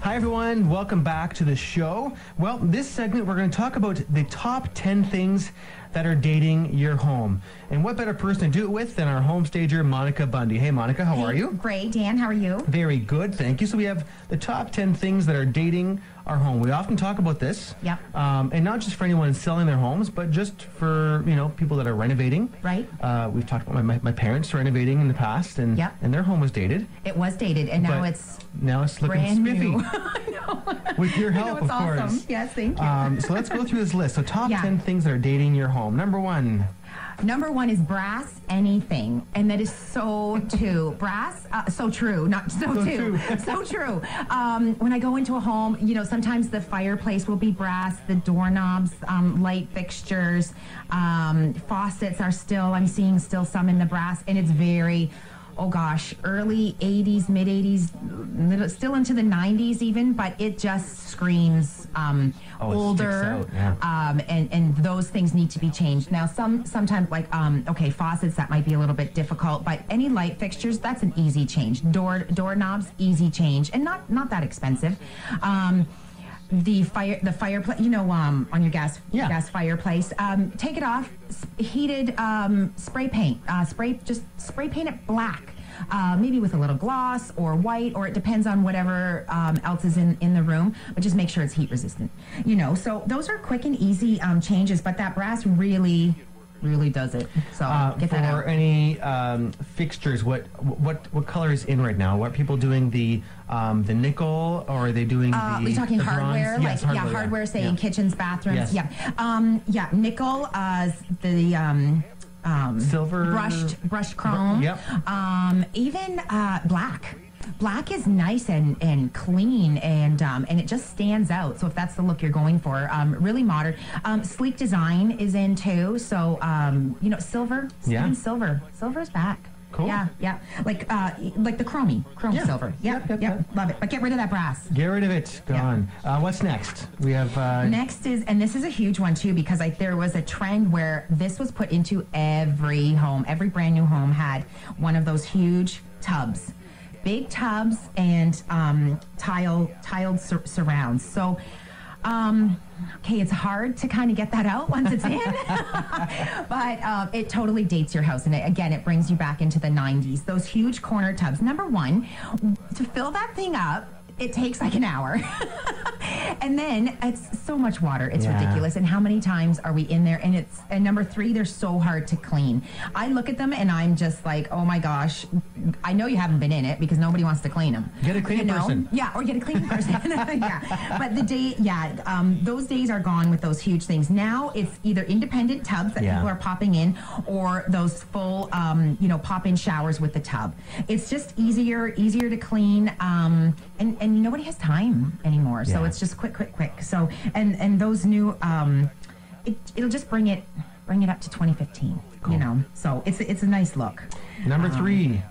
Hi everyone, welcome back to the show. Well, this segment we're going to talk about the top 10 things that are dating your home. And what better person to do it with than our home stager, Monica Bunde. Hey Monica, how are you? Great, Dan, how are you? Very good, thank you. So we have the top 10 things that are dating our home. We often talk about this. Yep. And not just for anyone selling their homes, but just for, people that are renovating. Right. We've talked about my parents renovating in the past, and and their home was dated. It was dated, and now it's looking brand spiffy. new. I know. With your help, it's of course. Awesome. Yes, thank you. So let's go through this list. So top 10 things that are dating your home. Number one. Number one is brass anything, and that is so true. Brass, so true, not so true. So true. When I go into a home, sometimes the fireplace will be brass, the doorknobs, light fixtures, faucets are I'm seeing still some in the brass, and it's very, oh gosh, early 80s, mid 80s, still into the 90s even, but it just screams older. And those things need to be changed. Now, sometimes faucets, that might be a little bit difficult, but any light fixtures, that's an easy change. Doorknobs, easy change, and not that expensive. The fireplace, on your gas fireplace, take it off, heated spray paint, spray paint it black. Maybe with a little gloss or white, or it depends on whatever else is in the room, but just make sure it's heat resistant. So those are quick and easy changes, but that brass really does it. So get that out. For any fixtures, what color is in right now? What are people doing, the nickel, or are they doing you're talking hardware, bronze? Yes, hardware, say in kitchens, bathrooms. Yes. Nickel, the silver, brushed chrome. Even black. Black is nice and clean, and it just stands out. So if that's the look you're going for, really modern. Sleek design is in too. So silver. Even silver's back. Cool. Yeah. Like the chrome silver. Yep. Love it. But get rid of that brass. Get rid of it. Gone. What's next? We have next is, and this is a huge one too, because there was a trend where this was put into every home. Every brand new home had one of those huge tubs, big tubs, and tiled surrounds. So. It's hard to kind of get that out once it's in, but it totally dates your house, and it brings you back into the 90s. Those huge corner tubs. Number one, to fill that thing up, it takes like an hour. And then it's so much water. It's ridiculous. And how many times are we in there? And number three, they're so hard to clean. I look at them and I'm just like, oh my gosh, I know you haven't been in it because nobody wants to clean them. Get a cleaning person. Yeah, or get a cleaning person. But those days are gone with those huge things. Now it's either independent tubs that people are popping in, or those full, pop-in showers with the tub. It's just easier to clean, and nobody has time anymore. So it's just quick. So and those new, it'll just bring it up to 2015. Cool. So it's a nice look. Number three.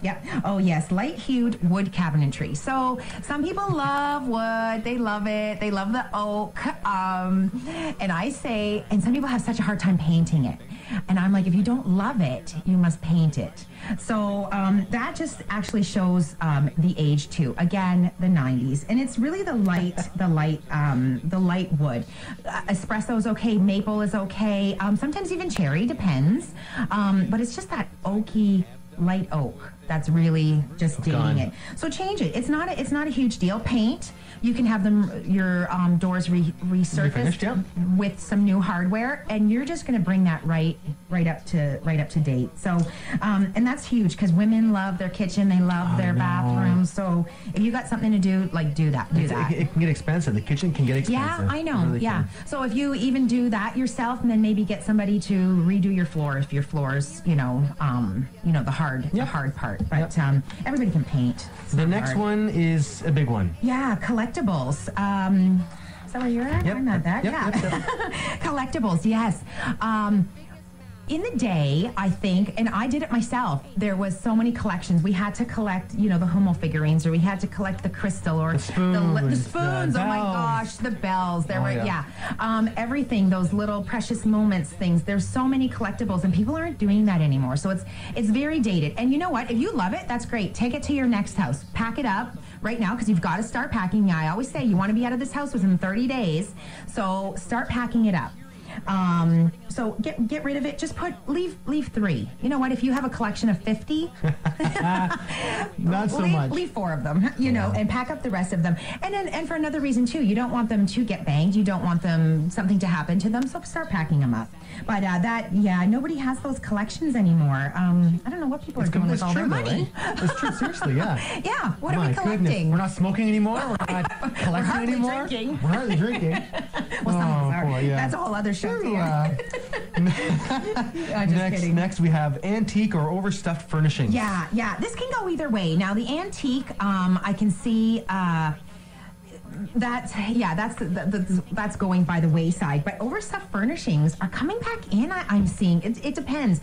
Oh yes, light hued wood cabinetry. So some people love wood. They love it. They love the oak. And I say, and some people have such a hard time painting it. And I'm like, if you don't love it, you must paint it. So that just actually shows the age too. Again, the 90s, and it's really the light wood. Espresso is okay. Maple is okay. Sometimes even cherry, depends. But it's just that oaky, light oak that's really just dating it. So change it. It's not a huge deal. Paint. You can have your doors resurfaced with some new hardware, and you're just going to bring that right up to date. So, and that's huge because women love their kitchen, they love their bathrooms. So if you got something to do, do that. It can get expensive. The kitchen can get expensive. Yeah, I know. Really Can. So if you even do that yourself, and then maybe get somebody to redo your floor if your floor's, the hard part. But everybody can paint. The next one is a big one. Yeah, collectibles. Is that where you're at? Yep. I'm not that. Yep. Collectibles, yes. In the day, I think, and I did it myself, there was so many collections. We had to collect, you know, the Hummel figurines, or we had to collect the crystal, or the spoons, oh my gosh, the bells. There were, everything, those little precious moments things. There's so many collectibles, and people aren't doing that anymore. So it's very dated. And you know what? If you love it, that's great. Take it to your next house. Pack it up right now, because you've got to start packing. I always say you want to be out of this house within 30 days. So start packing it up. So get rid of it. Just leave 3. You know what? If you have a collection of 50, not so much. Leave 4 of them, you know, and pack up the rest of them. And for another reason too, you don't want them to get banged. You don't want something to happen to them. So start packing them up. But nobody has those collections anymore. I don't know what people are doing with all their money. It's true, seriously, yeah. Yeah, what are we collecting? Goodness. We're not smoking anymore. We're not collecting anymore. Drinking. We're hardly drinking. Well, some of us are. Boy, yeah. That's a whole other show. Next we have antique or overstuffed furnishings. Yeah. This can go either way. Now, the antique, I can see... that's going by the wayside. But overstuffed furnishings are coming back in. I'm seeing it depends.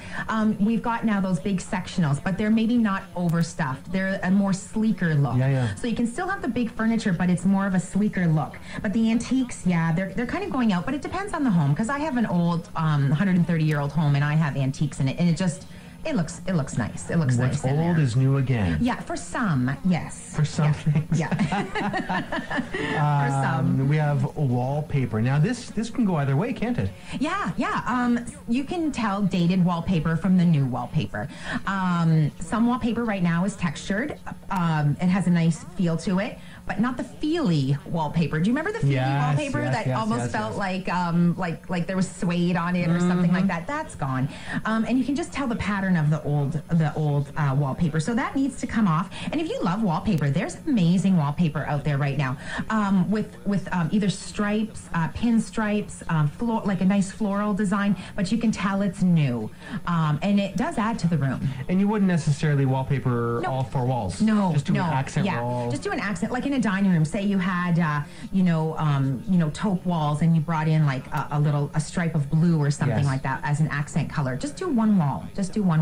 We've got now those big sectionals, but they're maybe not overstuffed. They're a more sleeker look. So you can still have the big furniture, but it's more of a sleeker look. But the antiques, they're kind of going out. But it depends on the home, because I have an old 130-year-old home, and I have antiques in it, and it looks nice. It looks nice. What's old is new again. Yeah, for some, yes. For some things. Yeah. For some. We have wallpaper. Now this can go either way, can't it? Yeah. You can tell dated wallpaper from the new wallpaper. Some wallpaper right now is textured. It has a nice feel to it, but not the feely wallpaper. Do you remember the feely wallpaper that almost felt like there was suede on it or something like that? That's gone. And you can just tell the pattern of the old wallpaper. So that needs to come off. And if you love wallpaper, there's amazing wallpaper out there right now, with either stripes, pin stripes, like a nice floral design, but you can tell it's new, and it does add to the room. And you wouldn't necessarily wallpaper all 4 walls. Just do an accent wall. Just do an accent, like in a dining room. Say you had taupe walls, and you brought in like a stripe of blue or something like that as an accent color. Just do one wall.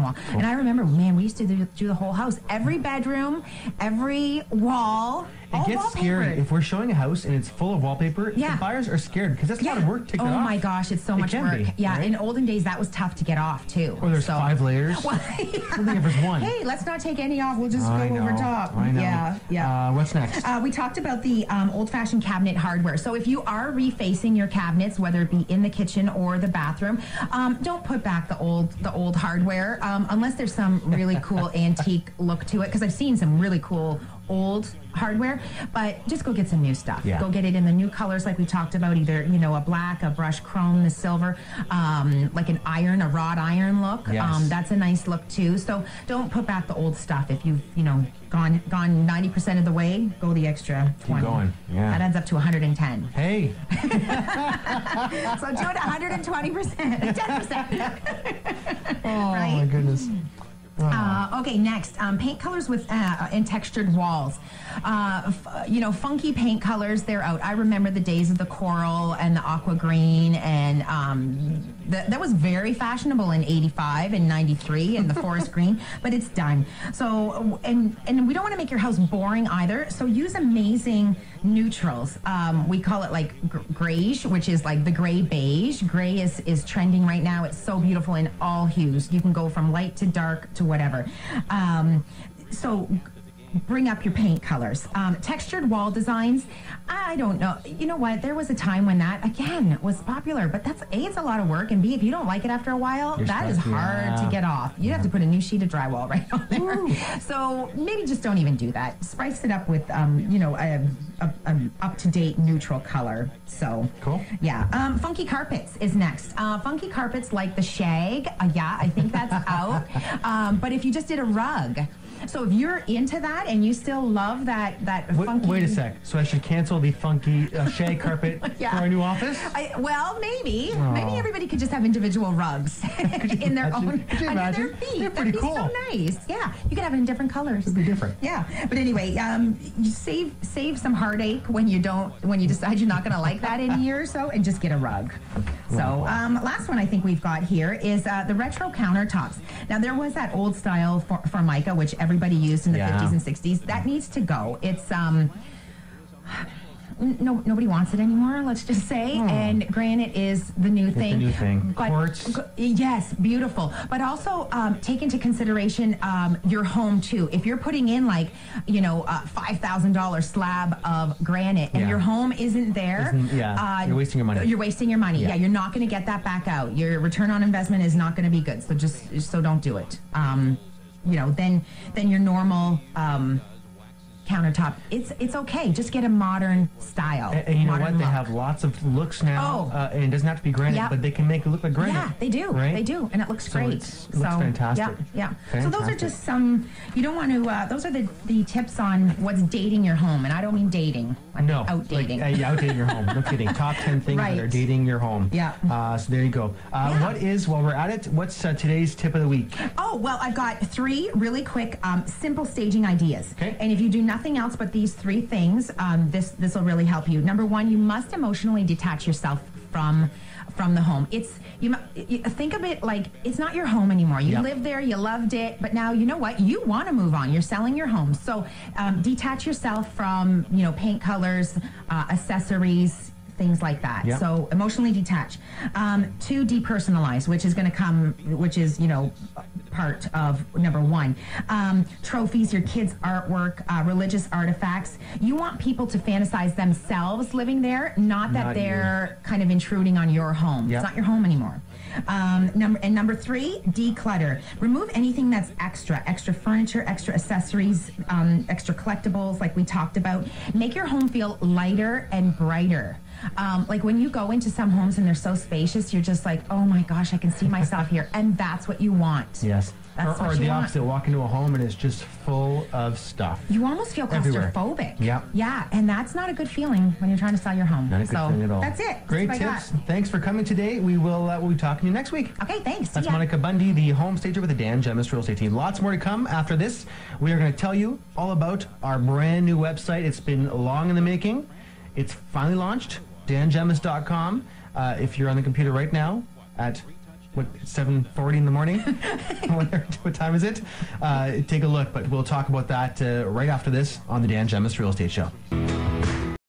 Cool. And I remember, man, we used to do the whole house, every bedroom, every wall. It gets scary if we're showing a house and it's full of wallpaper. The buyers are scared, because that's a lot of work to get off. Oh my gosh, it's so much work. Right? In olden days that was tough to get off too. Or there's 5 layers. Something if there's 1. Hey, let's not take any off. We'll just go over top. I know. Yeah. What's next? We talked about the old-fashioned cabinet hardware. So if you are refacing your cabinets, whether it be in the kitchen or the bathroom, don't put back the old hardware unless there's some really cool antique look to it. Because I've seen some really cool old hardware, but just go get some new stuff. Go get it in the new colors like we talked about, either a black, a brushed chrome, the silver, like a wrought iron look. That's a nice look too. So don't put back the old stuff. If you've gone 90% of the way, go the extra 20. Keep going. That adds up to 110. Hey. So do it 120%, 10%. Right? My goodness. Okay, next, paint colors with and textured walls. Funky paint colors, they're out. I remember the days of the coral and the aqua green, and that was very fashionable in 85 and 93, and the forest green, but it's done. So, and we don't want to make your house boring either, so use amazing neutrals. We call it like grayish, which is like the gray beige. Gray is trending right now. It's so beautiful in all hues. You can go from light to dark to whatever. So bring up your paint colors. Textured wall designs, I don't know. You know what? There was a time when that, again, was popular, but A, it's a lot of work, and B, if you don't like it after a while, that is hard to get off. You'd have to put a new sheet of drywall right on there. So maybe just don't even do that. Spice it up with, an up-to-date neutral color. So, cool. Yeah. Funky carpets is next. Funky carpets like the shag. I think that's out. But if you just did a rug, so if you're into that and you still love that funky... Wait a sec. So I should cancel the funky shag carpet for our new office? Maybe. Maybe everybody could just have individual rugs in their own... Could you imagine? Their feet. They're pretty cool. That'd be so nice. Yeah. You could have it in different colors. It'd be different. Yeah. But anyway, you save some heartache when you decide you're not going to like that in a year or so, and just get a rug. So last one I think we've got here is the retro countertops. Now there was that old style Formica, which everybody used in the 50s and 60s. That needs to go. It's nobody wants it anymore, let's just say. And granite is the new thing. The new thing. But, Quartz. Yes, beautiful. But also take into consideration your home too. If you're putting in like, a $5,000 slab of granite and your home isn't there, you're wasting your money. You're wasting your money. Yeah, you're not going to get that back out. Your return on investment is not going to be good. So don't do it. Then your normal countertop, it's okay. Just get a modern style. And you know what? They have lots of looks now, and it doesn't have to be granite, but they can make it look like granite. Yeah, they do. Right? They do, and it looks great. It looks fantastic. Yeah. So those are just some. You don't want to. Those are the tips on what's dating your home, and I don't mean dating. I mean outdating. Outdating your home. No kidding. Top 10 things that are dating your home. Yeah. So there you go. While we're at it, what's today's tip of the week? Oh, well, I've got 3 really quick, simple staging ideas. Okay. And if you do nothing else but these 3 things, this will really help you. Number 1, you must emotionally detach yourself from the home. You think of it like it's not your home anymore. You lived there, you loved it, but now you know what? You want to move on. You're selling your home. So detach yourself from paint colors, accessories, things like that. Yep. So emotionally detach. 2, depersonalize, which is part of number 1. Trophies, your kids' artwork, religious artifacts. You want people to fantasize themselves living there, not that they're kind of intruding on your home. Yep. It's not your home anymore. Number 3, declutter. Remove anything that's extra furniture, extra accessories, extra collectibles, like we talked about. Make your home feel lighter and brighter. Like when you go into some homes and they're so spacious, you're just like, oh my gosh, I can see myself here. And that's what you want. Yes. That's or the opposite, walk into a home and it's just full of stuff. You almost feel claustrophobic. Yeah. Yeah, and that's not a good feeling when you're trying to sell your home. Not a good feeling at all. That's it. Great tips. Thanks for coming today. We'll be talking to you next week. Okay, thanks. That's Monica Bunde, the home stager with the Dan Gemus Real Estate Team. Lots more to come after this. We are going to tell you all about our brand new website. It's been long in the making. It's finally launched, dangemus.com. If you're on the computer right now at 7:40 in the morning? What time is it? Take a look, but we'll talk about that right after this on the Dan Gemus Real Estate Show.